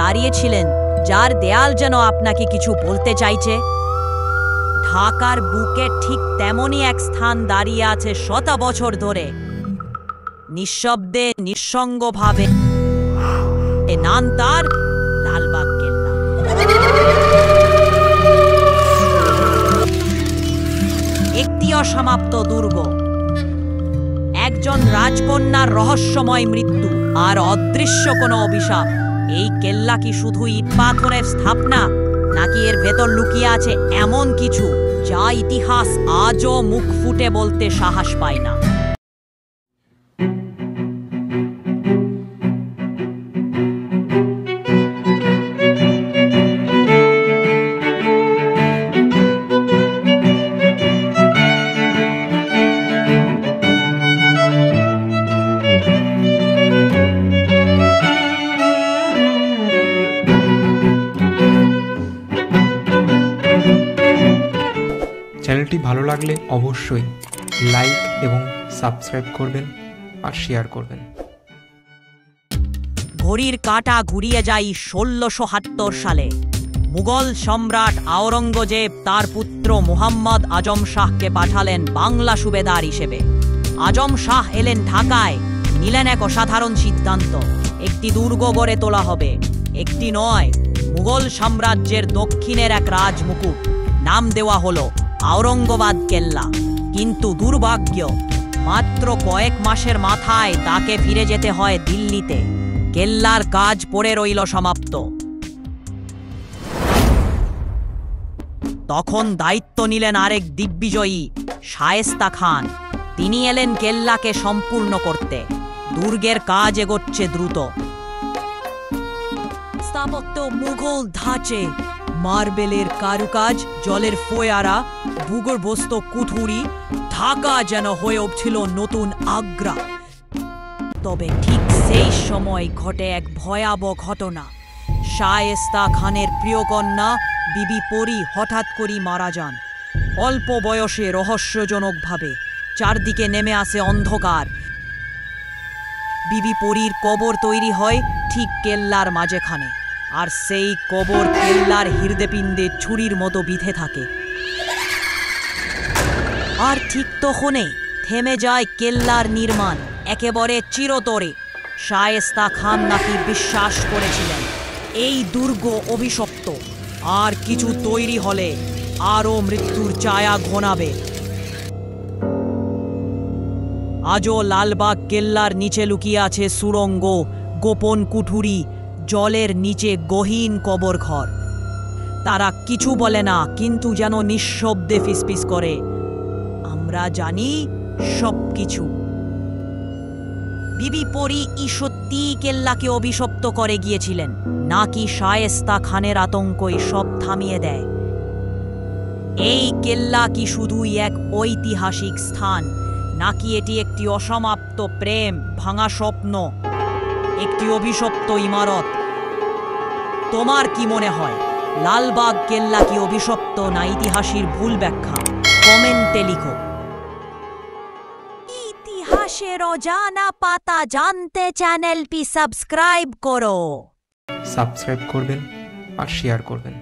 দাঁড়িয়েছিলেন, যার দেয়াল যেন আপনাকে কিছু বলতে চাইছে। ঢাকার বুকে ঠিক তেমনই এক স্থান দাঁড়িয়ে আছে শত বছর ধরে, নিঃশব্দে, নিঃসঙ্গভাবে। নাম তার লালবাগ কেল্লা। একটি অসমাপ্ত দুর্গ, একজন রাজকন্যার রহস্যময় মৃত্যু, আর অদৃশ্য কোনো অভিশাপ। এই কেল্লা কি শুধু ইট পাথরের স্থাপনা, নাকি এর ভেতর লুকিয়ে আছে এমন কিছু যা ইতিহাস আজও মুখ ফুটে বলতে সাহস পায় না? চ্যানেলটি ভালো লাগলে অবশ্যই লাইক এবং সাবস্ক্রাইব করবেন আর শেয়ার করবেন। ঘড়ির কাঁটা ঘুরিয়ে যায় ১৬৭৭ সালে। মুঘল সম্রাট আওরঙ্গজেব তার পুত্র মুহাম্মদ আজম শাহকে পাঠালেন বাংলা সুবেদার হিসেবে। আজম শাহ এলেন ঢাকায়, নিলেন এক অসাধারণ সিদ্ধান্ত। একটি দুর্গ গড়ে তোলা হবে, একটি নয়, মুঘল সাম্রাজ্যের দক্ষিণের এক রাজমুকুট। নাম দেওয়া হলো আওরঙ্গাবাদ কেল্লা। কিন্তু দুর্ভাগ্য, মাত্র কয়েক মাসের মাথায় তাকে ফিরে যেতে হয় দিল্লিতে। কেল্লার কাজ পড়ে রইল সমাপ্ত। তখন দায়িত্ব নিলেন আরেক দিগ্বিজয়ী, শায়েস্তা খান। তিনি এলেন কেল্লাকে সম্পূর্ণ করতে। দুর্গের কাজ এগোচ্ছে দ্রুত। স্থাপত্য মুঘল ধাঁচে, মার্বেলের কারুকাজ, জলের ফোয়ারা, ভূগর্ভস্থ কুঠুরি। ঢাকা যেন হয়ে উঠছিল নতুন আগ্রা। তবে ঠিক সেই সময় ঘটে এক ভয়াবহ ঘটনা। শায়েস্তা খানের প্রিয় কন্যা বিবি পরী হঠাৎ করেই মারা যান, অল্প বয়সে, রহস্যজনকভাবে। চারদিকে নেমে আসে অন্ধকার। বিবি পরীর কবর তৈরি হয় ঠিক কেল্লার মাঝখানে, আর সেই কবর কেল্লার হৃদপিণ্ডে ছুরির মতো বিঁধে থাকে। আর ঠিক তখনই থেমে যায় কেল্লার নির্মাণ, একেবারে চিরতরে। শায়েস্তা খান নাকি বিশ্বাস করেছিলেন এই দুর্গ অভিশপ্ত, আর কিছু তৈরি হলে আরও মৃত্যুর ছায়া ঘনাবে। আজও লালবাগ কেল্লার নিচে লুকিয়ে আছে সুড়ঙ্গ, গোপন কুঠুরি, জলের নিচে গহীন কবর ঘর। তারা কিছু বলে না, কিন্তু যেন নিঃশব্দে ফিসফিস করে, আমরা জানি সবকিছু। বিবি পরী সত্যি কেল্লাকে অভিশপ্ত করে গিয়েছিলেন, নাকি শায়েস্তা খানের আতঙ্কই সব থামিয়ে দেয়? এই কেল্লা কি শুধুই এক ঐতিহাসিক স্থান, নাকি এটি একটি অসমাপ্ত প্রেম, ভাঙা স্বপ্ন, একটি অভিশপ্ত ইমারত? তোমার কি মনে হয়, লালবাগ কেল্লা কি অভিশপ্ত, না ইতিহাসের ভুল ব্যাখ্যা? কমেন্টে লিখো। ইতিহাসের অজানা পাতা জানতে চ্যানেলটি সাবস্ক্রাইব করো। সাবস্ক্রাইব করবেন আর শেয়ার করবেন।